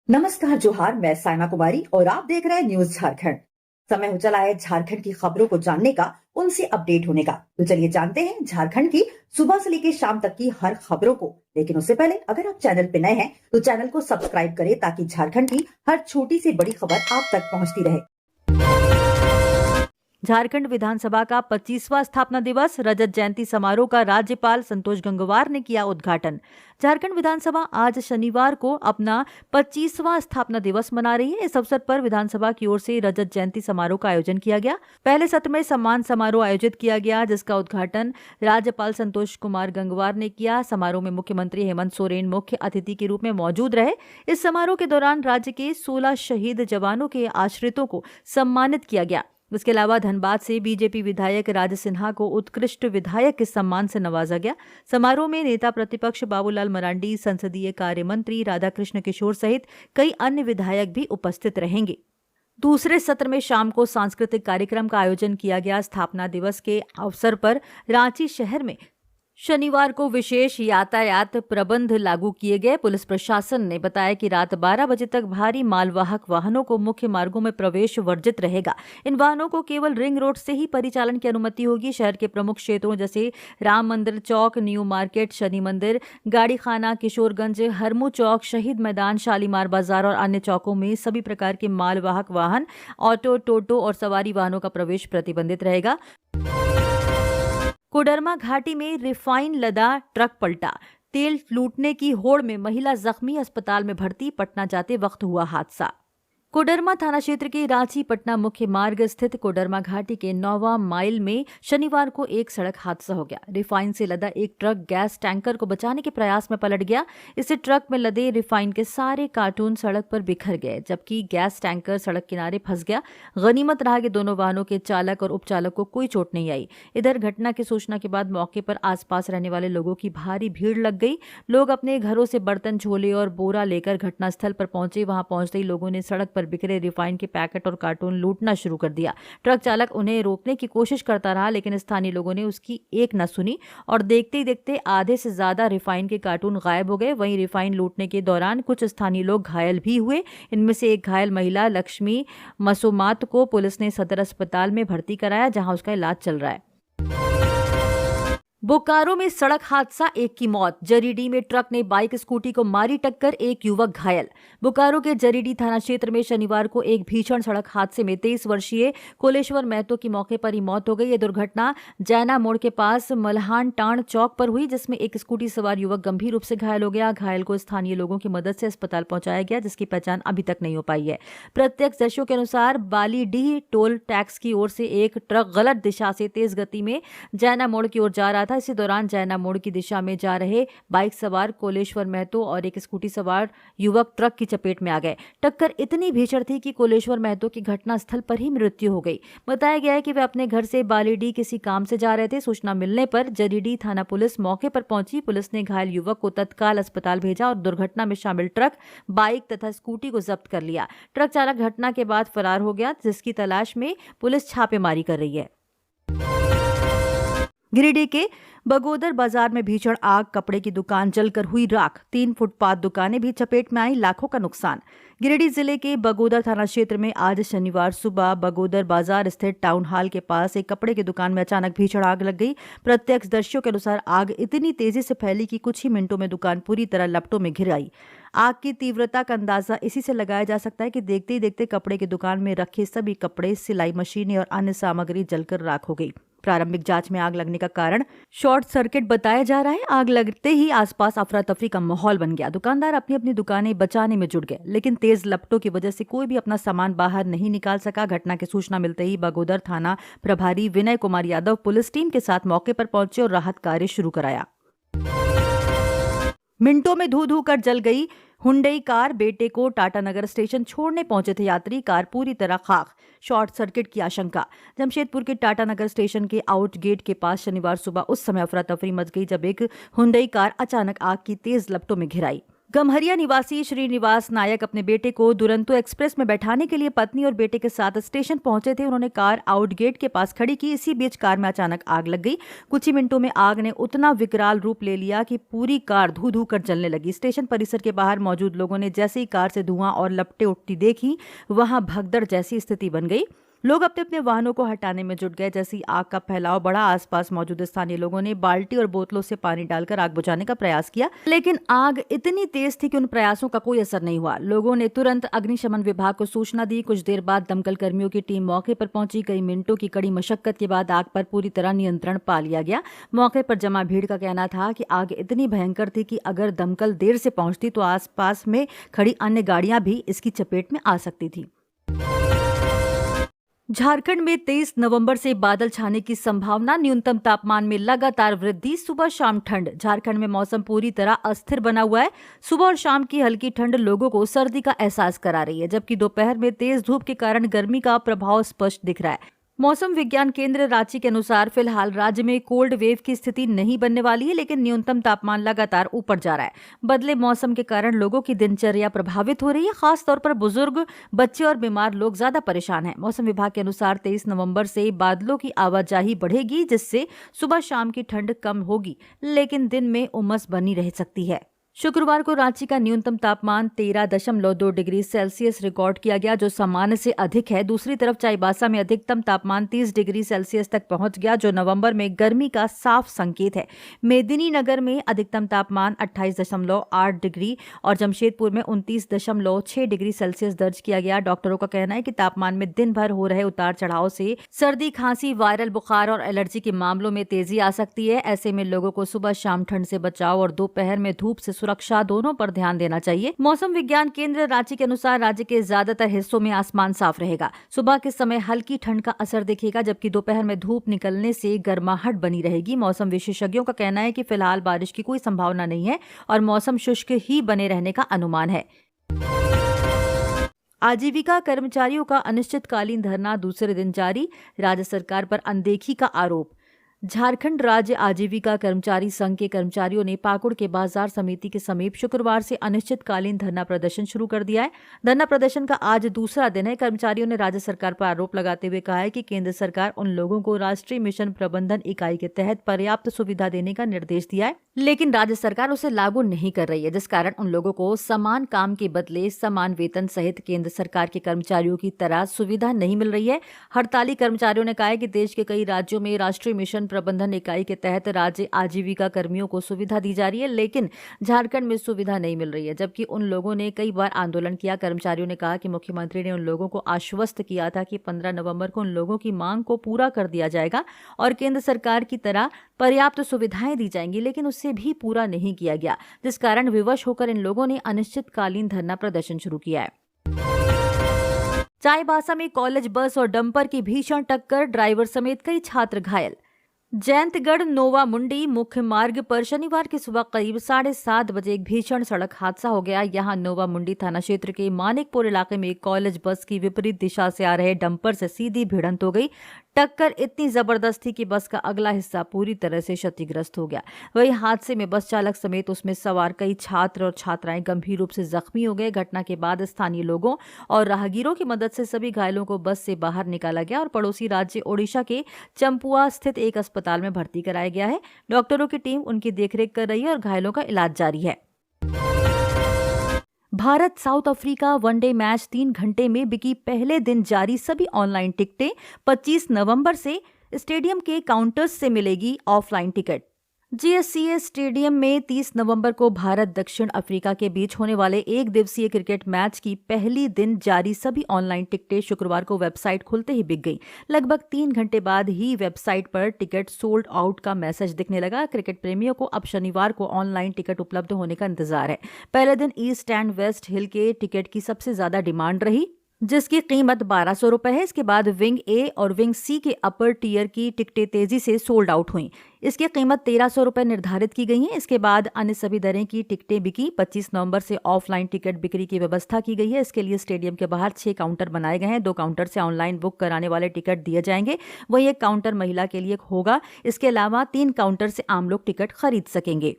नमस्कार जोहार, मैं साइमा कुमारी और आप देख रहे हैं न्यूज झारखंड। समय हो चला है झारखंड की खबरों को जानने का, उनसे अपडेट होने का। तो चलिए जानते हैं झारखंड की सुबह से लेकर शाम तक की हर खबरों को। लेकिन उससे पहले अगर आप चैनल पे नए हैं तो चैनल को सब्सक्राइब करें ताकि झारखंड की हर छोटी से बड़ी खबर आप तक पहुंचती रहे। झारखंड विधानसभा का 25वां स्थापना दिवस रजत जयंती समारोह का राज्यपाल संतोष गंगवार ने किया उद्घाटन। झारखंड विधानसभा आज शनिवार को अपना 25वां स्थापना दिवस मना रही है। इस अवसर पर विधानसभा की ओर से रजत जयंती समारोह का आयोजन किया गया। पहले सत्र में सम्मान समारोह आयोजित किया गया, जिसका उद्घाटन राज्यपाल संतोष कुमार गंगवार ने किया। समारोह में मुख्यमंत्री हेमंत सोरेन मुख्य अतिथि के रूप में मौजूद रहे। इस समारोह के दौरान राज्य के 16 शहीद जवानों के आश्रितों को सम्मानित किया गया। इसके अलावा धनबाद से बीजेपी विधायक राज सिन्हा को उत्कृष्ट विधायक के सम्मान से नवाजा गया। समारोह में नेता प्रतिपक्ष बाबूलाल मरांडी, संसदीय कार्य मंत्री राधाकृष्ण किशोर सहित कई अन्य विधायक भी उपस्थित रहेंगे। दूसरे सत्र में शाम को सांस्कृतिक कार्यक्रम का आयोजन किया गया। स्थापना दिवस के अवसर पर रांची शहर में शनिवार को विशेष यातायात प्रबंध लागू किए गए। पुलिस प्रशासन ने बताया कि रात 12 बजे तक भारी मालवाहक वाहनों को मुख्य मार्गों में प्रवेश वर्जित रहेगा। इन वाहनों को केवल रिंग रोड से ही परिचालन की अनुमति होगी। शहर के प्रमुख क्षेत्रों जैसे राम मंदिर चौक, न्यू मार्केट, शनि मंदिर, गाड़ी खाना, किशोरगंज, हरमू चौक, शहीद मैदान, शालीमार बाजार और अन्य चौकों में सभी प्रकार के मालवाहक वाहन, ऑटो, टोटो और सवारी वाहनों का प्रवेश प्रतिबंधित रहेगा। कोडरमा घाटी में रिफाइन लदा ट्रक पलटा, तेल लूटने की होड़ में महिला जख्मी, अस्पताल में भर्ती। पटना जाते वक्त हुआ हादसा। कोडरमा थाना क्षेत्र के रांची पटना मुख्य मार्ग स्थित कोडरमा घाटी के 9वां माइल में शनिवार को एक सड़क हादसा हो गया। रिफाइन से लदा एक ट्रक गैस टैंकर को बचाने के प्रयास में पलट गया। इससे ट्रक में लदे रिफाइन के सारे कार्टून सड़क पर बिखर गए, जबकि गैस टैंकर सड़क किनारे फंस गया। गनीमत रहा कि दोनों वाहनों के चालक और उपचालक को कोई चोट नहीं आई। इधर घटना की सूचना के बाद मौके पर आसपास रहने वाले लोगों की भारी भीड़ लग गई। लोग अपने घरों से बर्तन, झोले और बोरा लेकर घटनास्थल पर पहुंचे। वहां पहुंचते ही लोगों ने सड़क पर बिखरे रिफाइन के पैकेट और कार्टून लूटना शुरू कर दिया। ट्रक चालक उन्हें रोकने की कोशिश करता रहा, लेकिन स्थानीय लोगों ने उसकी एक न सुनी और देखते ही देखते आधे से ज्यादा रिफाइन के कार्टून गायब हो गए। वहीं रिफाइन लूटने के दौरान कुछ स्थानीय लोग घायल भी हुए। इनमें से एक घायल महिला लक्ष्मी मसोमात को पुलिस ने सदर अस्पताल में भर्ती कराया, जहां उसका इलाज चल रहा है। बोकारो में सड़क हादसा, एक की मौत। जरीडी में ट्रक ने बाइक स्कूटी को मारी टक्कर, एक युवक घायल। बोकारो के जरीडी थाना क्षेत्र में शनिवार को एक भीषण सड़क हादसे में 23 वर्षीय कोलेश्वर महतो की मौके पर ही मौत हो गई। यह दुर्घटना जैना मोड़ के पास मल्हान टाण चौक पर हुई, जिसमें एक स्कूटी सवार युवक गंभीर रूप से घायल हो गया। घायल को स्थानीय लोगों की मदद से अस्पताल पहुंचाया गया, जिसकी पहचान अभी तक नहीं हो पाई है। प्रत्यक्षदर्शियों के अनुसार बालीडीह टोल टैक्स की ओर से एक ट्रक गलत दिशा से तेज गति में जैना मोड़ की ओर जा रहा था। इसी दौरान जैना मोड़ की दिशा में जा रहे बाइक सवार कोलेश्वर महतो और एक स्कूटी सवार युवक ट्रक की चपेट में आ गए। टक्कर इतनी भीषण थी कि कोलेश्वर महतो की घटनास्थल पर ही मृत्यु हो गई। बताया गया है कि वे अपने घर से बालीडीह किसी काम से जा रहे थे। सूचना मिलने पर जरीडीह थाना पुलिस मौके पर पहुंची। पुलिस ने घायल युवक को तत्काल अस्पताल भेजा और दुर्घटना में शामिल ट्रक, बाइक तथा स्कूटी को जब्त कर लिया। ट्रक चालक घटना के बाद फरार हो गया, जिसकी तलाश में पुलिस छापेमारी कर रही है। गिरिडीह के बगोदर बाजार में भीषण आग, कपड़े की दुकान जलकर हुई राख। 3 फुटपाथ दुकानें भी चपेट में आई, लाखों का नुकसान। गिरिडीह जिले के बगोदर थाना क्षेत्र में आज शनिवार सुबह बगोदर बाजार स्थित टाउन हॉल के पास एक कपड़े की दुकान में अचानक भीषण आग लग गई। प्रत्यक्षदर्शियों के अनुसार आग इतनी तेजी से फैली कि कुछ ही मिनटों में दुकान पूरी तरह लपटों में घिर आई। आग की तीव्रता का अंदाजा इसी से लगाया जा सकता है कि देखते ही देखते कपड़े की दुकान में रखे सभी कपड़े, सिलाई मशीनें और अन्य सामग्री जलकर राख हो गई। प्रारंभिक जांच में आग लगने का कारण शॉर्ट सर्किट बताया जा रहा है। आग लगते ही आसपास अफरा तफरी का माहौल बन गया। दुकानदार अपनी अपनी दुकानें बचाने में जुट गए, लेकिन तेज लपटों की वजह से कोई भी अपना सामान बाहर नहीं निकाल सका। घटना की सूचना मिलते ही बगोदर थाना प्रभारी विनय कुमार यादव पुलिस टीम के साथ मौके पर पहुंचे और राहत कार्य शुरू कराया। मिनटों में धू धू कर जल गई हुंडई कार, बेटे को टाटानगर स्टेशन छोड़ने पहुंचे थे यात्री, कार पूरी तरह खाक। शॉर्ट सर्किट की आशंका। जमशेदपुर के टाटानगर स्टेशन के आउट गेट के पास शनिवार सुबह उस समय अफरा तफरी मच गई जब एक हुंडई कार अचानक आग की तेज लपटों में घिर आई। गम्हरिया निवासी श्रीनिवास नायक अपने बेटे को दुरंतो एक्सप्रेस में बैठाने के लिए पत्नी और बेटे के साथ स्टेशन पहुंचे थे। उन्होंने कार आउट गेट के पास खड़ी की। इसी बीच कार में अचानक आग लग गई। कुछ ही मिनटों में आग ने उतना विकराल रूप ले लिया कि पूरी कार धू धू कर जलने लगी। स्टेशन परिसर के बाहर मौजूद लोगों ने जैसे ही कार से धुआं और लपटें उठती देखी, वहां भगदड़ जैसी स्थिति बन गई। लोग अपने अपने वाहनों को हटाने में जुट गए। जैसे ही आग का फैलाव बढ़ा, आसपास मौजूद स्थानीय लोगों ने बाल्टी और बोतलों से पानी डालकर आग बुझाने का प्रयास किया, लेकिन आग इतनी तेज थी कि उन प्रयासों का कोई असर नहीं हुआ। लोगों ने तुरंत अग्निशमन विभाग को सूचना दी। कुछ देर बाद दमकल कर्मियों की टीम मौके पर पहुंची। कई मिनटों की कड़ी मशक्कत के बाद आग पर पूरी तरह नियंत्रण पा लिया गया। मौके पर जमा भीड़ का कहना था कि आग इतनी भयंकर थी कि अगर दमकल देर से पहुंचती तो आसपास में खड़ी अन्य गाड़ियां भी इसकी चपेट में आ सकती थी। झारखंड में 23 नवंबर से बादल छाने की संभावना। न्यूनतम तापमान में लगातार वृद्धि। सुबह शाम ठंड। झारखंड में मौसम पूरी तरह अस्थिर बना हुआ है। सुबह और शाम की हल्की ठंड लोगों को सर्दी का एहसास करा रही है, जबकि दोपहर में तेज धूप के कारण गर्मी का प्रभाव स्पष्ट दिख रहा है। मौसम विज्ञान केंद्र रांची के अनुसार फिलहाल राज्य में कोल्ड वेव की स्थिति नहीं बनने वाली है, लेकिन न्यूनतम तापमान लगातार ऊपर जा रहा है। बदले मौसम के कारण लोगों की दिनचर्या प्रभावित हो रही है। खास तौर पर बुजुर्ग, बच्चे और बीमार लोग ज्यादा परेशान हैं। मौसम विभाग के अनुसार 23 नवंबर से बादलों की आवाजाही बढ़ेगी, जिससे सुबह शाम की ठंड कम होगी, लेकिन दिन में उमस बनी रह सकती है। शुक्रवार को रांची का न्यूनतम तापमान 13.2 डिग्री सेल्सियस रिकॉर्ड किया गया, जो सामान्य से अधिक है। दूसरी तरफ चाईबासा में अधिकतम तापमान 30 डिग्री सेल्सियस तक पहुंच गया, जो नवंबर में गर्मी का साफ संकेत है। मेदिनीनगर में अधिकतम तापमान 28.8 डिग्री और जमशेदपुर में 29.6 डिग्री सेल्सियस दर्ज किया गया। डॉक्टरों का कहना है कि तापमान में दिन भर हो रहे उतार चढ़ाव से सर्दी, खांसी, वायरल बुखार और एलर्जी के मामलों में तेजी आ सकती है। ऐसे में लोगों को सुबह शाम ठंड से बचाव और दोपहर में धूप से सुरक्षा दोनों पर ध्यान देना चाहिए। मौसम विज्ञान केंद्र रांची के अनुसार राज्य के ज्यादातर हिस्सों में आसमान साफ रहेगा। सुबह के समय हल्की ठंड का असर दिखेगा, जबकि दोपहर में धूप निकलने से गर्माहट बनी रहेगी। मौसम विशेषज्ञों का कहना है कि फिलहाल बारिश की कोई संभावना नहीं है और मौसम शुष्क ही बने रहने का अनुमान है। आजीविका कर्मचारियों का अनिश्चितकालीन धरना दूसरे दिन जारी। राज्य सरकार पर अनदेखी का आरोप। झारखंड राज्य आजीविका कर्मचारी संघ के कर्मचारियों ने पाकुड़ के बाजार समिति के समीप शुक्रवार से अनिश्चितकालीन धरना प्रदर्शन शुरू कर दिया है। धरना प्रदर्शन का आज दूसरा दिन है। कर्मचारियों ने राज्य सरकार पर आरोप लगाते हुए कहा है कि केंद्र सरकार उन लोगों को राष्ट्रीय मिशन प्रबंधन इकाई के तहत पर्याप्त सुविधा देने का निर्देश दिया है, लेकिन राज्य सरकार उसे लागू नहीं कर रही है, जिस कारण उन लोगों को समान काम के बदले समान वेतन सहित केंद्र सरकार के कर्मचारियों की तरह सुविधा नहीं मिल रही है। हड़ताली कर्मचारियों ने कहा है कि देश के कई राज्यों में राष्ट्रीय मिशन प्रबंधन इकाई के तहत राज्य आजीविका कर्मियों को सुविधा दी जा रही है, लेकिन झारखंड में सुविधा नहीं मिल रही है। जबकि उन लोगों ने कई बार आंदोलन किया। कर्मचारियों ने कहा कि मुख्यमंत्री ने उन लोगों को आश्वस्त किया था कि 15 नवंबर को उन लोगों की मांग को पूरा कर दिया जाएगा और केंद्र सरकार की तरह पर्याप्त सुविधाएं दी जाएंगी, लेकिन उससे भी पूरा नहीं किया गया, जिस कारण विवश होकर इन लोगों ने अनिश्चितकालीन धरना प्रदर्शन शुरू किया है। चाईबासा में कॉलेज बस और डंपर की भीषण टक्कर, ड्राइवर समेत कई छात्र घायल। जयंतगढ़ नोवा मुंडी मुख्य मार्ग पर शनिवार की सुबह करीब 7:30 बजे एक भीषण सड़क हादसा हो गया। यहां नोवा मुंडी थाना क्षेत्र के मानिकपुर इलाके में एक कॉलेज बस की विपरीत दिशा से आ रहे डंपर से सीधी भिड़ंत हो गई। टक्कर इतनी जबरदस्त थी कि बस का अगला हिस्सा पूरी तरह से क्षतिग्रस्त हो गया। वहीं हादसे में बस चालक समेत उसमें सवार कई छात्र और छात्राएं गंभीर रूप से जख्मी हो गए। घटना के बाद स्थानीय लोगों और राहगीरों की मदद से सभी घायलों को बस से बाहर निकाला गया और पड़ोसी राज्य ओडिशा के चंपुआ स्थित एक अस्पताल में भर्ती कराया गया है। डॉक्टरों की टीम उनकी देखरेख कर रही है और घायलों का इलाज जारी है। Bharat south Africa one day match 3 घंटे में बिकी। पहले दिन जारी सभी ऑनलाइन टिकटें। 25 नवंबर से स्टेडियम के काउंटर्स से मिलेगी ऑफलाइन टिकट। जीएससीए स्टेडियम में 30 नवंबर को भारत दक्षिण अफ्रीका के बीच होने वाले एक दिवसीय क्रिकेट मैच की पहली दिन जारी सभी ऑनलाइन टिकटें शुक्रवार को वेबसाइट खुलते ही बिक गई। लगभग 3 घंटे बाद ही वेबसाइट पर टिकट सोल्ड आउट का मैसेज दिखने लगा। क्रिकेट प्रेमियों को अब शनिवार को ऑनलाइन टिकट उपलब्ध होने का इंतजार है। पहले दिन ईस्ट एंड वेस्ट हिल के टिकट की सबसे ज्यादा डिमांड रही, जिसकी कीमत 1200 रुपए है। इसके बाद विंग ए और विंग सी के अपर टियर की टिकटें तेजी से सोल्ड आउट हुई। इसकी कीमत 1300 रुपए निर्धारित की गई है। इसके बाद अन्य सभी दरें की टिकटें बिकी। 25 नवंबर से ऑफलाइन टिकट बिक्री की व्यवस्था की गई है। इसके लिए स्टेडियम के बाहर 6 काउंटर बनाए गए हैं। 2 काउंटर से ऑनलाइन बुक कराने वाले टिकट दिए जाएंगे, वहीं एक काउंटर महिला के लिए होगा। इसके अलावा 3 काउंटर से आम लोग टिकट खरीद सकेंगे।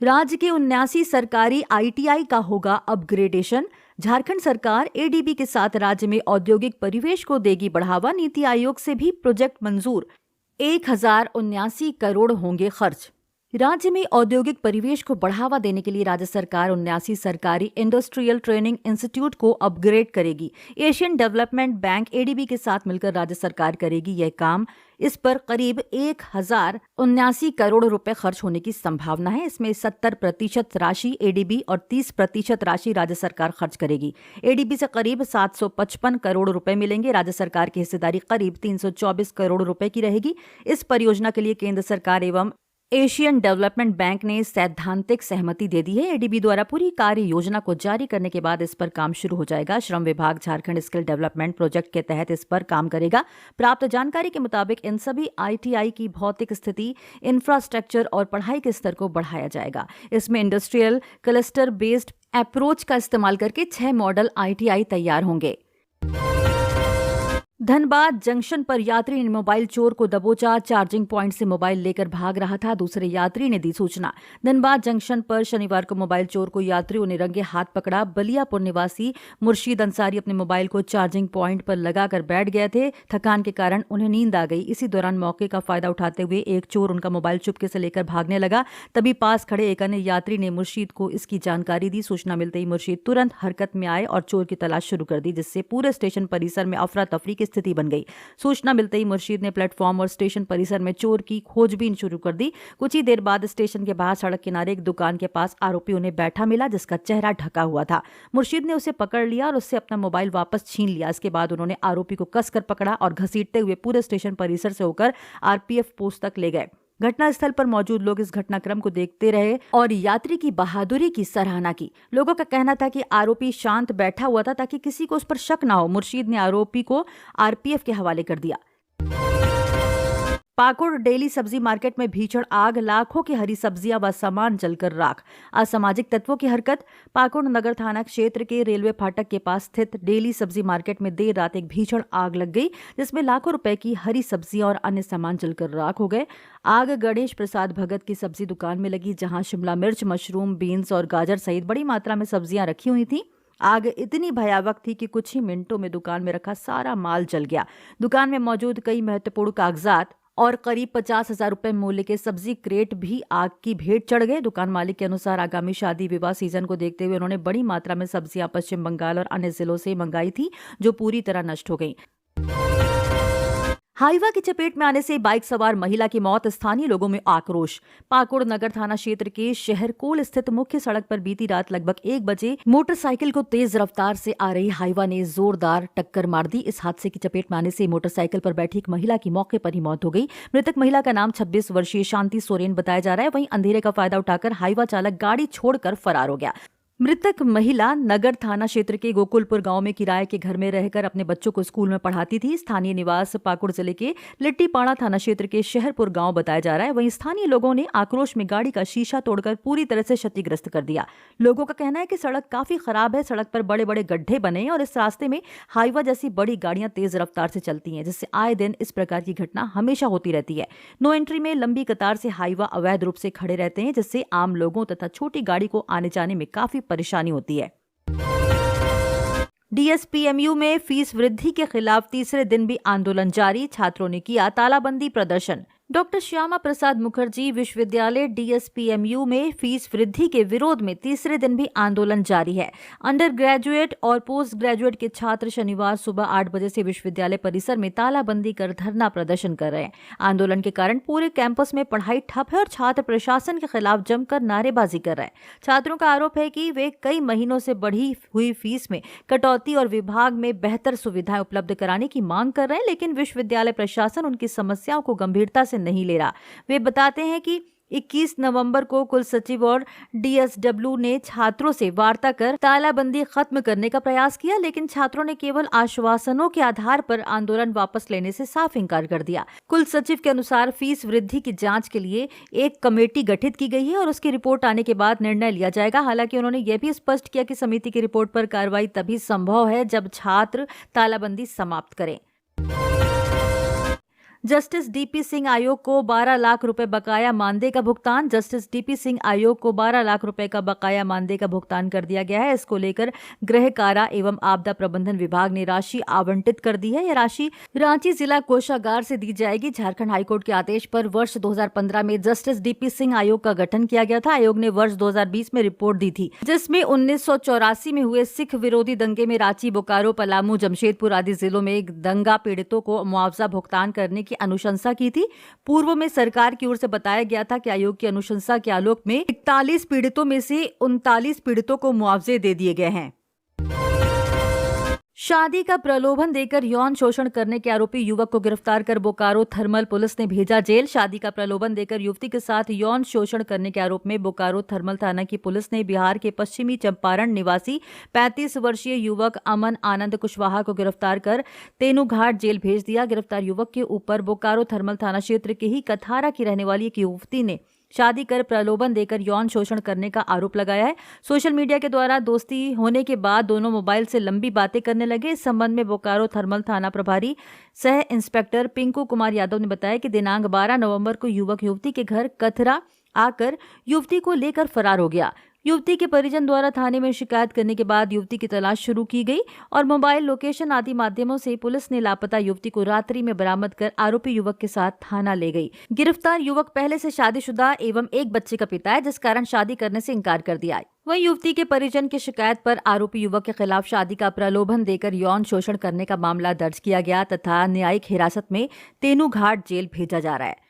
राज्य के 79 सरकारी ITI का होगा अपग्रेडेशन। झारखंड सरकार ADB के साथ राज्य में औद्योगिक परिवेश को देगी बढ़ावा। नीति आयोग से भी प्रोजेक्ट मंजूर, 1079 करोड़ होंगे खर्च। राज्य में औद्योगिक परिवेश को बढ़ावा देने के लिए राज्य सरकार 79 सरकारी इंडस्ट्रियल ट्रेनिंग इंस्टीट्यूट को अपग्रेड करेगी। एशियन डेवलपमेंट बैंक ADB के साथ मिलकर राज्य सरकार करेगी यह काम। इस पर करीब 1079 करोड़ रुपए खर्च होने की संभावना है। इसमें 70% राशि ADB और 30% राशि राज्य सरकार खर्च करेगी। ADB से करीब 755 करोड़ रुपए मिलेंगे। राज्य सरकार की हिस्सेदारी करीब 324 करोड़ रुपए की रहेगी। इस परियोजना के लिए केंद्र सरकार एवं एशियन डेवलपमेंट बैंक ने सैद्धांतिक सहमति दे दी है। ADB द्वारा पूरी कार्य योजना को जारी करने के बाद इस पर काम शुरू हो जाएगा। श्रम विभाग झारखंड स्किल डेवलपमेंट प्रोजेक्ट के तहत इस पर काम करेगा। प्राप्त जानकारी के मुताबिक इन सभी ITI की भौतिक स्थिति, इंफ्रास्ट्रक्चर और पढ़ाई के स्तर को बढ़ाया जाएगा। इसमें इंडस्ट्रियल क्लस्टर बेस्ड अप्रोच का इस्तेमाल करके 6 मॉडल ITI तैयार होंगे। धनबाद जंक्शन पर यात्री ने मोबाइल चोर को दबोचा। चार्जिंग पॉइंट से मोबाइल लेकर भाग रहा था। दूसरे यात्री ने दी सूचना। धनबाद जंक्शन पर शनिवार को मोबाइल चोर को यात्रियों ने रंगे हाथ पकड़ा। बलियापुर निवासी मुर्शीद अंसारी अपने मोबाइल को चार्जिंग पॉइंट पर लगाकर बैठ गए थे। थकान के कारण उन्हें नींद आ गई। इसी दौरान मौके का फायदा उठाते हुए एक चोर उनका मोबाइल चुपके से लेकर भागने लगा। तभी पास खड़े एक अन्य यात्री ने मुर्शीद को इसकी जानकारी दी। सूचना मिलते ही मुर्शीद तुरंत हरकत में आए और चोर की तलाश शुरू कर दी, जिससे पूरे स्टेशन परिसर में अफरा तफरी की स्थिति बन गई। सूचना मिलते ही मुर्शीद ने प्लेटफॉर्म और स्टेशन परिसर में चोर की खोजबीन शुरू कर दी। कुछ ही देर बाद स्टेशन के बाहर सड़क किनारे एक दुकान के पास आरोपी उन्हें बैठा मिला, जिसका चेहरा ढका हुआ था। मुर्शीद ने उसे पकड़ लिया और उससे अपना मोबाइल वापस छीन लिया। इसके बाद उन्होंने आरोपी को कसकर पकड़ा और घसीटते हुए पूरे स्टेशन परिसर से होकर RPF पोस्ट तक ले गए। घटनास्थल पर मौजूद लोग इस घटनाक्रम को देखते रहे और यात्री की बहादुरी की सराहना की। लोगों का कहना था कि आरोपी शांत बैठा हुआ था ताकि किसी को उस पर शक ना हो। मुर्शीद ने आरोपी को RPF के हवाले कर दिया। पाकुड़ डेली सब्जी मार्केट में भीषण आग, लाखों की हरी सब्जियां व सामान जलकर राख। असामाजिक तत्वों की हरकत। पाकुड़ नगर थाना क्षेत्र के रेलवे फाटक के पास स्थित डेली सब्जी मार्केट में देर रात एक भीषण आग लग गई, जिसमें लाखों रुपए की हरी सब्जियां और अन्य सामान जलकर राख हो गए। आग गणेश प्रसाद भगत की सब्जी दुकान में लगी, जहां शिमला मिर्च, मशरूम, बीन्स और गाजर सहित बड़ी मात्रा में सब्जियां रखी हुई थी। आग इतनी भयावह थी कि कुछ ही मिनटों में दुकान में रखा सारा माल जल गया। दुकान में मौजूद कई महत्वपूर्ण कागजात और करीब 50,000 रुपए मूल्य के सब्जी क्रेट भी आग की भेंट चढ़ गए। दुकान मालिक के अनुसार आगामी शादी विवाह सीजन को देखते हुए उन्होंने बड़ी मात्रा में सब्जियां पश्चिम बंगाल और अन्य जिलों से मंगाई थी, जो पूरी तरह नष्ट हो गई। हाईवा की चपेट में आने से बाइक सवार महिला की मौत, स्थानीय लोगों में आक्रोश। पाकुड़ नगर थाना क्षेत्र के शहरकोल स्थित मुख्य सड़क पर बीती रात लगभग 1 बजे मोटरसाइकिल को तेज रफ्तार से आ रही हाईवा ने जोरदार टक्कर मार दी। इस हादसे की चपेट में आने से मोटरसाइकिल पर बैठी एक महिला की मौके पर ही मौत हो गई। मृतक महिला का नाम 26 वर्षीय शांति सोरेन बताया जा रहा है। वहीं अंधेरे का फायदा उठाकर हाईवा चालक गाड़ी छोड़कर फरार हो गया। मृतक महिला नगर थाना क्षेत्र के गोकुलपुर गांव में किराए के घर में रहकर अपने बच्चों को स्कूल में पढ़ाती थी। स्थानीय निवास पाकुड़ जिले के लिट्टीपाड़ा थाना क्षेत्र के शहरपुर गांव बताया जा रहा है। वहीं स्थानीय लोगों ने आक्रोश में गाड़ी का शीशा तोड़कर पूरी तरह से क्षतिग्रस्त कर दिया। लोगों का कहना है कि सड़क काफी खराब है। सड़क पर बड़े बड़े गड्ढे बने हैं और इस रास्ते में हाईवा जैसी बड़ी गाड़ियां तेज रफ्तार से चलती हैं, जिससे आए दिन इस प्रकार की घटना हमेशा होती रहती है। नो एंट्री में लंबी कतार से हाईवा अवैध रूप से खड़े रहते हैं, जिससे आम लोगों तथा छोटी गाड़ी को आने जाने में काफी परेशानी होती है। DSPMU में फीस वृद्धि के खिलाफ तीसरे दिन भी आंदोलन जारी। छात्रों ने किया तालाबंदी प्रदर्शन। डॉक्टर श्यामा प्रसाद मुखर्जी विश्वविद्यालय DSPMU में फीस वृद्धि के विरोध में तीसरे दिन भी आंदोलन जारी है। अंडर ग्रेजुएट और पोस्ट ग्रेजुएट के छात्र शनिवार सुबह 8 बजे से विश्वविद्यालय परिसर में तालाबंदी कर धरना प्रदर्शन कर रहे हैं। आंदोलन के कारण पूरे कैंपस में पढ़ाई ठप है और छात्र प्रशासन के खिलाफ जमकर नारेबाजी कर रहे हैं। छात्रों का आरोप है कि वे कई महीनों से बढ़ी हुई फीस में कटौती और विभाग में बेहतर सुविधाएं उपलब्ध कराने की मांग कर रहे हैं, लेकिन विश्वविद्यालय प्रशासन उनकी समस्याओं को गंभीरता से नहीं ले रहा। वे बताते हैं कि 21 नवंबर को कुल सचिव और DSW ने छात्रों से वार्ता कर तालाबंदी खत्म करने का प्रयास किया, लेकिन छात्रों ने केवल आश्वासनों के आधार पर आंदोलन वापस लेने से साफ इनकार कर दिया। कुल सचिव के अनुसार फीस वृद्धि की जांच के लिए एक कमेटी गठित की गई है और उसकी रिपोर्ट आने के बाद निर्णय लिया जाएगा। हालांकि उन्होंने यह भी स्पष्ट किया कि समिति की रिपोर्ट पर कार्रवाई तभी संभव है जब छात्र तालाबंदी समाप्त करें। जस्टिस डीपी सिंह आयोग को 12 लाख रुपए बकाया मानदेय का भुगतान। जस्टिस डीपी सिंह आयोग को 12 लाख रुपए का बकाया मानदेय का भुगतान कर दिया गया है। इसको लेकर गृह कारा एवं आपदा प्रबंधन विभाग ने राशि आवंटित कर दी है। यह राशि रांची जिला कोषागार से दी जाएगी। झारखंड हाईकोर्ट के आदेश पर वर्ष 2015 में जस्टिस डीपी सिंह आयोग का गठन किया गया था। आयोग ने वर्ष 2020 में रिपोर्ट दी थी, जिसमें 1984 में हुए सिख विरोधी दंगे में रांची, बोकारो, पलामू, जमशेदपुर आदि जिलों में दंगा पीड़ितों को मुआवजा भुगतान करने की अनुशंसा की थी। पूर्व में सरकार की ओर से बताया गया था कि आयोग की अनुशंसा के आलोक में 41 पीड़ितों में से 39 पीड़ितों को मुआवजे दे दिए गए हैं। शादी का प्रलोभन देकर यौन शोषण करने के आरोपी युवक को गिरफ्तार कर बोकारो थर्मल पुलिस ने भेजा जेल। शादी का प्रलोभन देकर युवती के साथ यौन शोषण करने के आरोप में बोकारो थर्मल थाना की पुलिस ने बिहार के पश्चिमी चंपारण निवासी 35 वर्षीय युवक अमन आनंद कुशवाहा को गिरफ्तार कर तेनूघाट जेल भेज दिया। गिरफ्तार युवक के ऊपर बोकारो थर्मल थाना क्षेत्र के ही कथारा की रहने वाली एक युवती ने शादी कर प्रलोभन देकर यौन शोषण करने का आरोप लगाया है। सोशल मीडिया के द्वारा दोस्ती होने के बाद दोनों मोबाइल से लंबी बातें करने लगे। इस संबंध में बोकारो थर्मल थाना प्रभारी सह इंस्पेक्टर पिंकू कुमार यादव ने बताया कि दिनांक 12 नवंबर को युवक युवती के घर कथरा आकर युवती को लेकर फरार हो गया। युवती के परिजन द्वारा थाने में शिकायत करने के बाद युवती की तलाश शुरू की गई और मोबाइल लोकेशन आदि माध्यमों से पुलिस ने लापता युवती को रात्रि में बरामद कर आरोपी युवक के साथ थाना ले गई। गिरफ्तार युवक पहले से शादीशुदा एवं एक बच्चे का पिता है, जिस कारण शादी करने से इनकार कर दिया। वहीं युवती के परिजन की शिकायत पर आरोपी युवक के खिलाफ शादी का प्रलोभन देकर यौन शोषण करने का मामला दर्ज किया गया तथा न्यायिक हिरासत में तेनूघाट जेल भेजा जा रहा है।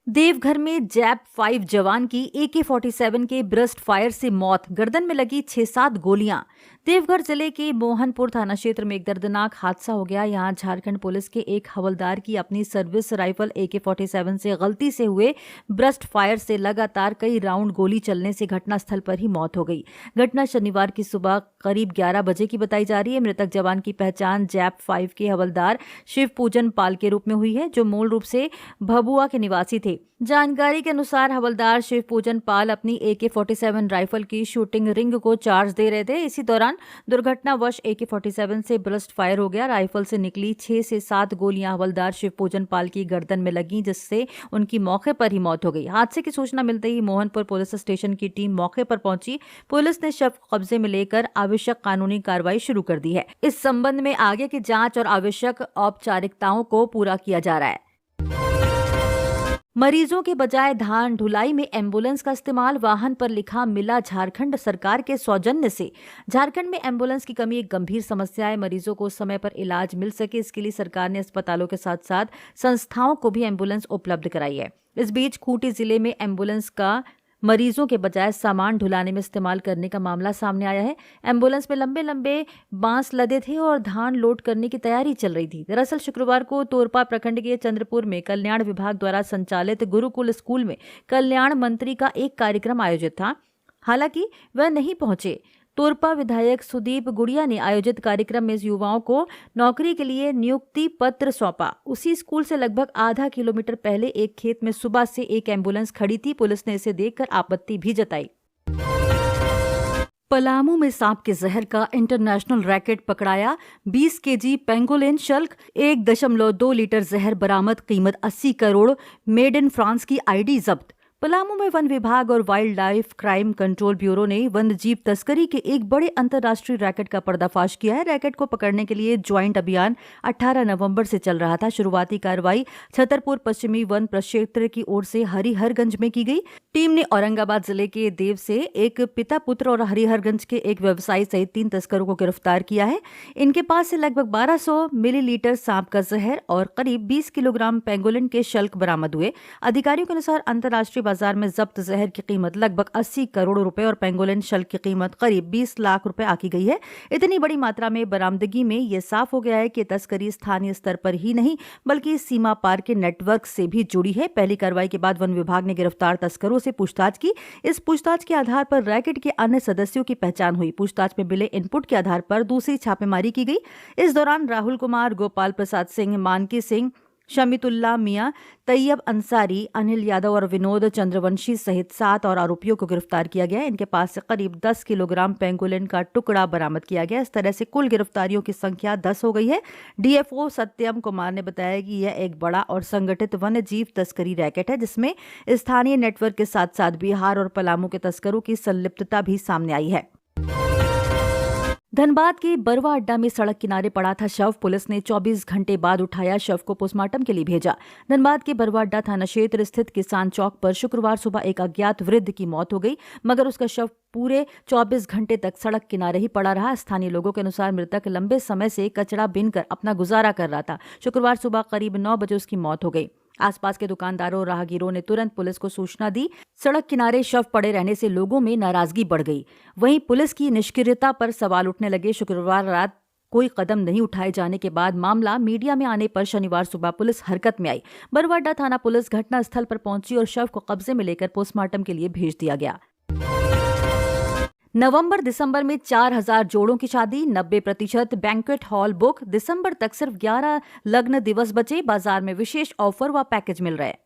देवघर में जैप 5 जवान की AK-47 के ब्रस्ट फायर से मौत, गर्दन में लगी 6-7 गोलियां। देवघर जिले के मोहनपुर थाना क्षेत्र में एक दर्दनाक हादसा हो गया। यहां झारखंड पुलिस के एक हवलदार की अपनी सर्विस राइफल AK-47 से गलती से हुए ब्रस्ट फायर से लगातार कई राउंड गोली चलने से घटनास्थल पर ही मौत हो गई। घटना शनिवार की सुबह करीब 11 बजे की बताई जा रही है। मृतक जवान की पहचान जैप 5 के हवलदार शिव पूजन पाल के रूप में हुई है, जो मूल रूप से भभुआ के निवासी थे। जानकारी के अनुसार हवलदार शिव पूजन पाल अपनी AK-47 राइफल की शूटिंग रिंग को चार्ज दे रहे थे। इसी दौरान दुर्घटनावश AK-47 से ब्रस्ट फायर हो गया। राइफल से निकली 6 से 7 गोलियां हवलदार शिव पूजन पाल की गर्दन में लगी, जिससे उनकी मौके पर ही मौत हो गई। हादसे की सूचना मिलते ही मोहनपुर पुलिस स्टेशन की टीम मौके पर पहुंची। पुलिस ने शव कब्जे में लेकर आवश्यक कानूनी कार्रवाई शुरू कर दी है। इस संबंध में आगे की जांच और आवश्यक औपचारिकताओं को पूरा किया जा रहा है। मरीजों के बजाय धान ढुलाई में एम्बुलेंस का इस्तेमाल, वाहन पर लिखा मिला झारखंड सरकार के सौजन्य से। झारखंड में एम्बुलेंस की कमी एक गंभीर समस्या है। मरीजों को समय पर इलाज मिल सके, इसके लिए सरकार ने अस्पतालों के साथ साथ संस्थाओं को भी एम्बुलेंस उपलब्ध कराई है। इस बीच खूंटी जिले में एम्बुलेंस का मरीजों के बजाय सामान ढुलाने में इस्तेमाल करने का मामला सामने आया है। एम्बुलेंस में लंबे लंबे बांस लदे थे और धान लोड करने की तैयारी चल रही थी। दरअसल शुक्रवार को तोरपा प्रखंड के चंद्रपुर में कल्याण विभाग द्वारा संचालित गुरुकुल स्कूल में कल्याण मंत्री का एक कार्यक्रम आयोजित था। हालांकि वह नहीं पहुंचे। तोरपा विधायक सुदीप गुड़िया ने आयोजित कार्यक्रम में युवाओं को नौकरी के लिए नियुक्ति पत्र सौंपा। उसी स्कूल से लगभग आधा किलोमीटर पहले एक खेत में सुबह से एक एम्बुलेंस खड़ी थी। पुलिस ने इसे देखकर आपत्ति भी जताई। पलामू में सांप के जहर का इंटरनेशनल रैकेट पकड़ाया। 20 केजी पेंगोलिन, शुल्क 1.2 लीटर जहर बरामद, कीमत 80 करोड़, मेड इन फ्रांस की आईडी जब्त। पलामू में वन विभाग और wild life crime control bureau ने वन्य जीव तस्करी के एक बड़े अंतर्राष्ट्रीय रैकेट का पर्दाफाश किया है। रैकेट को पकड़ने के लिए ज्वाइंट अभियान 18 नवंबर से चल रहा था। शुरुआती कार्रवाई छतरपुर पश्चिमी वन प्रक्षेत्र की ओर से हरिहरगंज में की गई। टीम ने औरंगाबाद जिले के देव से एक पिता पुत्र और हरिहरगंज के एक व्यवसायी सहित 3 तस्करों को गिरफ्तार किया है। इनके पास से लगभग 1200 मिलीलीटर सांप का जहर और करीब 20 किलोग्राम पेंगोलिन के शल्क बरामद हुए। अधिकारियों के अनुसार अंतर्राष्ट्रीय बाजार में जब्त जहर की कीमत लगभग 80 करोड़ रुपए और पेंगोलिन शल्क की कीमत करीब 20 लाख रुपए आकी गई है। इतनी बड़ी मात्रा में बरामदगी में यह साफ हो गया है कि तस्करी स्थानीय स्तर पर ही नहीं बल्कि सीमा पार के नेटवर्क से भी जुड़ी है। पहली कार्रवाई के बाद वन विभाग ने गिरफ्तार तस्करों से पूछताछ की। इस पूछताछ के आधार पर रैकेट के अन्य सदस्यों की पहचान हुई। पूछताछ में मिले इनपुट के आधार पर दूसरी छापेमारी की गई। इस दौरान राहुल कुमार, गोपाल प्रसाद सिंह, मानकी सिंह, शमीतुल्लाह मियां, तैयब अंसारी, अनिल यादव और विनोद चंद्रवंशी सहित 7 और आरोपियों को गिरफ्तार किया गया। इनके पास से करीब 10 किलोग्राम पेंगोलिन का टुकड़ा बरामद किया गया। इस तरह से कुल गिरफ्तारियों की संख्या 10 हो गई है। डीएफओ सत्यम कुमार ने बताया कि यह एक बड़ा और संगठित वन्य जीव तस्करी रैकेट है, जिसमें स्थानीय नेटवर्क के साथ साथ बिहार और पलामू के तस्करों की संलिप्तता भी सामने आई है। धनबाद के बरवा अड्डा में सड़क किनारे पड़ा था शव। पुलिस ने 24 घंटे बाद उठाया शव को पोस्टमार्टम के लिए भेजा। धनबाद के बरवा अड्डा थाना क्षेत्र स्थित किसान चौक पर शुक्रवार सुबह एक अज्ञात वृद्ध की मौत हो गई, मगर उसका शव पूरे 24 घंटे तक सड़क किनारे ही पड़ा रहा। स्थानीय लोगों के अनुसार मृतक लंबे समय से कचड़ा बीनकर अपना गुजारा कर रहा था। शुक्रवार सुबह करीब 9 बजे उसकी मौत हो गई। आसपास के दुकानदारों और राहगीरों ने तुरंत पुलिस को सूचना दी। सड़क किनारे शव पड़े रहने से लोगों में नाराजगी बढ़ गई। वहीं पुलिस की निष्क्रियता पर सवाल उठने लगे। शुक्रवार रात कोई कदम नहीं उठाए जाने के बाद मामला मीडिया में आने पर शनिवार सुबह पुलिस हरकत में आई। बरवाडा थाना पुलिस घटनास्थल पर पहुंची और शव को कब्जे में लेकर पोस्टमार्टम के लिए भेज दिया गया। नवंबर दिसंबर में 4000 जोड़ों की शादी, 90% बैंक्वेट हॉल बुक। दिसंबर तक सिर्फ 11 लग्न दिवस बचे। बाजार में विशेष ऑफर व पैकेज मिल रहे हैं।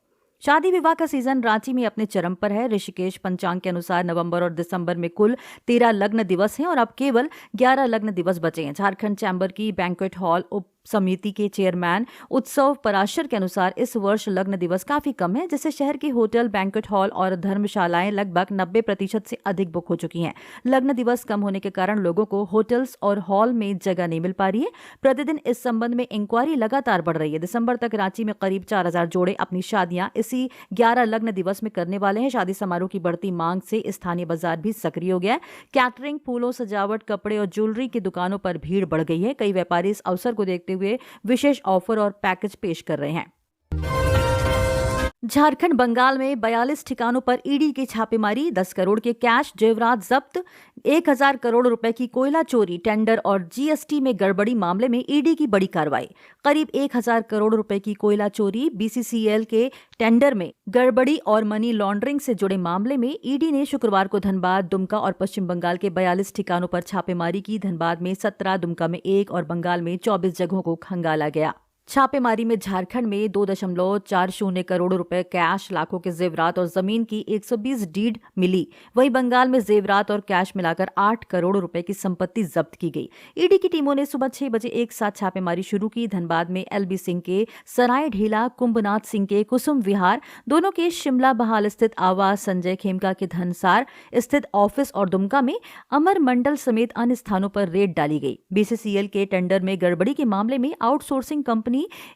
शादी विवाह का सीजन रांची में अपने चरम पर है। ऋषिकेश पंचांग के अनुसार नवंबर और दिसंबर में कुल 13 लग्न दिवस हैं और अब केवल 11 लग्न दिवस बचे हैं। झारखंड चैम्बर की बैंक्वेट हॉल उप समिति के चेयरमैन उत्सव पराशर के अनुसार इस वर्ष लग्न दिवस काफी कम है, जिससे शहर के होटल, बैंक्वेट हॉल और धर्मशालाएं लगभग 90% से अधिक बुक हो चुकी हैं। लग्न दिवस कम होने के कारण लोगों को होटल्स और हॉल में जगह नहीं मिल पा रही है। प्रतिदिन इस संबंध में इंक्वायरी लगातार बढ़ रही है। दिसंबर तक रांची में करीब 4000 जोड़े अपनी शादियां इसी 11 लग्न दिवस में करने वाले हैं। शादी समारोह की बढ़ती मांग से स्थानीय बाजार भी सक्रिय हो गया है। कैटरिंग, फूलों, सजावट, कपड़े और ज्वेलरी की दुकानों पर भीड़ बढ़ गई है। कई व्यापारी इस अवसर को देखते हुए विशेष ऑफर और पैकेज पेश कर रहे हैं। झारखंड बंगाल में 42 ठिकानों पर ईडी की छापेमारी, 10 करोड़ के कैश जेवरात जब्त, 1000 करोड़ रुपए की कोयला चोरी, टेंडर और जीएसटी में गड़बड़ी मामले में ईडी की बड़ी कार्रवाई। करीब 1000 करोड़ रुपए की कोयला चोरी, बीसीसीएल के टेंडर में गड़बड़ी और मनी लॉन्ड्रिंग से जुड़े मामले में ईडी ने शुक्रवार को धनबाद, दुमका और पश्चिम बंगाल के 42 ठिकानों पर छापेमारी की। धनबाद में 17, दुमका में 1 और बंगाल में 24 जगहों को खंगाला गया। छापेमारी में झारखंड में 2.40 करोड़ रुपए कैश, लाखों के जेवरात और जमीन की 120 डीड मिली। वहीं बंगाल में जेवरात और कैश मिलाकर 8 करोड़ रुपए की संपत्ति जब्त की गई। ईडी की टीमों ने सुबह 6 बजे एक साथ छापेमारी शुरू की। धनबाद में एलबी सिंह के सराय ढीला, कुंभनाथ सिंह के कुसुम विहार, दोनों के शिमला बहाल स्थित आवास, संजय खेमका के धनसार स्थित ऑफिस और दुमका में अमर मंडल समेत अन्य स्थानों पर रेड डाली गई। बीसीसीएल के टेंडर में गड़बड़ी के मामले में आउटसोर्सिंग कंपनी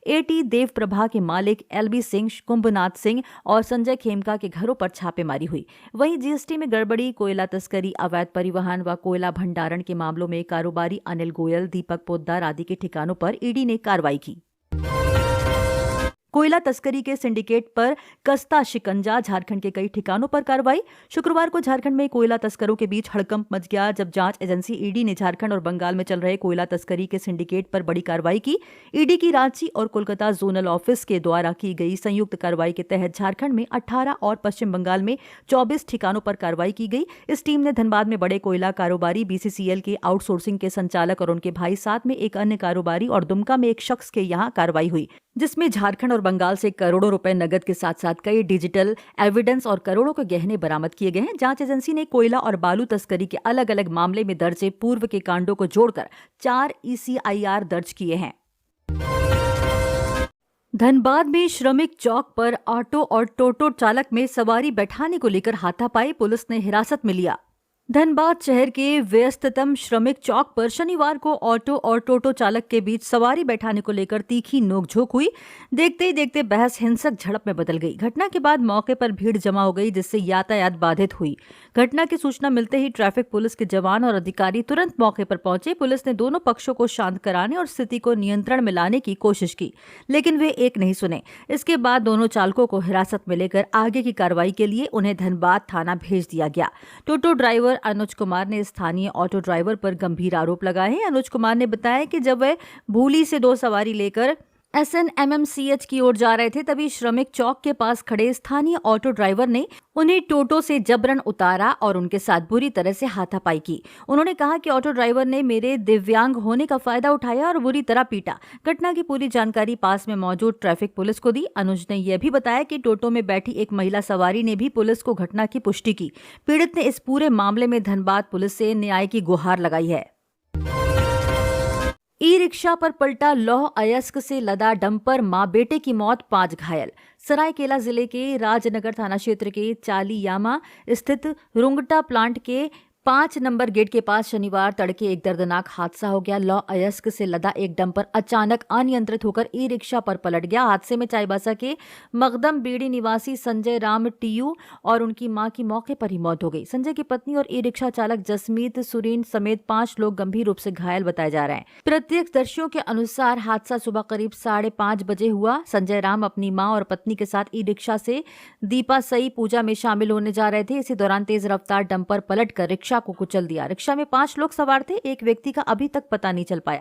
एटी देव प्रभा के मालिक एलबी सिंह, कुंभनाथ सिंह और संजय खेमका के घरों पर छापेमारी हुई। वहीं जीएसटी में गड़बड़ी, कोयला तस्करी, अवैध परिवहन व कोयला भंडारण के मामलों में कारोबारी अनिल गोयल, दीपक पोद्दार आदि के ठिकानों पर ईडी ने कार्रवाई की। कोयला तस्करी के सिंडिकेट पर कसता शिकंजा, झारखंड के कई ठिकानों पर कार्रवाई। शुक्रवार को झारखंड में कोयला तस्करों के बीच हड़कंप मच गया जब जांच एजेंसी ईडी ने झारखंड और बंगाल में चल रहे कोयला तस्करी के सिंडिकेट पर बड़ी कार्रवाई की। ईडी की रांची और कोलकाता जोनल ऑफिस के द्वारा की गई संयुक्त कार्रवाई के तहत झारखंड में 18 और पश्चिम बंगाल में 24 ठिकानों पर कार्रवाई की गई। इस टीम ने धनबाद में बड़े कोयला कारोबारी, बीसीसीएल के आउटसोर्सिंग के संचालक और उनके भाई, साथ में एक अन्य कारोबारी और दुमका में एक शख्स के यहां कार्रवाई हुई, जिसमें झारखंड और बंगाल से करोड़ों रुपए नगद के साथ साथ कई डिजिटल एविडेंस और करोड़ों के गहने बरामद किए गए हैं। जांच एजेंसी ने कोयला और बालू तस्करी के अलग अलग मामले में दर्ज पूर्व के कांडों को जोड़कर 4 ECIR दर्ज किए हैं। धनबाद में श्रमिक चौक पर ऑटो और टोटो चालक में सवारी बैठाने को लेकर हाथापाई, पुलिस ने हिरासत में लिया। धनबाद शहर के व्यस्ततम श्रमिक चौक पर शनिवार को ऑटो और टोटो चालक के बीच सवारी बैठाने को लेकर तीखी नोकझोंक हुई। देखते ही देखते बहस हिंसक झड़प में बदल गई। घटना के बाद मौके पर भीड़ जमा हो गई, जिससे यातायात बाधित हुई। घटना की सूचना मिलते ही ट्रैफिक पुलिस के जवान और अधिकारी तुरंत मौके पर पहुंचे। पुलिस ने दोनों पक्षों को शांत कराने और स्थिति को नियंत्रण में लाने की कोशिश की, लेकिन वे एक नहीं सुने। इसके बाद दोनों चालकों को हिरासत में लेकर आगे की कार्रवाई के लिए उन्हें धनबाद थाना भेज दिया गया। टोटो ड्राइवर अनुज कुमार ने स्थानीय ऑटो ड्राइवर पर गंभीर आरोप लगाए हैं। अनुज कुमार ने बताया कि जब वह भूली से 2 सवारी लेकर SNMMCH की ओर जा रहे थे, तभी श्रमिक चौक के पास खड़े स्थानीय ऑटो ड्राइवर ने उन्हें टोटो से जबरन उतारा और उनके साथ बुरी तरह से हाथापाई की। उन्होंने कहा कि ऑटो ड्राइवर ने मेरे दिव्यांग होने का फायदा उठाया और बुरी तरह पीटा। घटना की पूरी जानकारी पास में मौजूद ट्रैफिक पुलिस को दी। अनुज ने यह भी बताया कि टोटो में बैठी एक महिला सवारी ने भी पुलिस को घटना की पुष्टि की। पीड़ित ने इस पूरे मामले में धनबाद पुलिस से न्याय की गुहार लगाई है। ई रिक्शा पर पलटा लौह अयस्क से लदा डंपर, मां बेटे की मौत, 5 घायल। सरायकेला जिले के राजनगर थाना क्षेत्र के चालीयामा स्थित रुंगटा प्लांट के 5 नंबर गेट के पास शनिवार तड़के एक दर्दनाक हादसा हो गया। लौह अयस्क से लदा एक डंपर अचानक अनियंत्रित होकर ई रिक्शा पर पलट गया। हादसे में चाईबासा के मकदम बीड़ी निवासी संजय राम टीयू और उनकी मां की मौके पर ही मौत हो गई। संजय की पत्नी और ई रिक्शा चालक जसमीत सुरीन समेत 5 लोग गंभीर रूप से घायल बताए जा रहे हैं। प्रत्यक्षदर्शियों के अनुसार हादसा सुबह करीब 5:30 बजे हुआ। संजय राम अपनी मां और पत्नी के साथ ई रिक्शा से दीपा सई पूजा में शामिल होने जा रहे थे। इसी दौरान तेज रफ्तार डंपर पलटकर रिक्शा को कुचल दिया। रिक्शा में 5 लोग सवार थे। एक व्यक्ति का अभी तक पता नहीं चल पाया।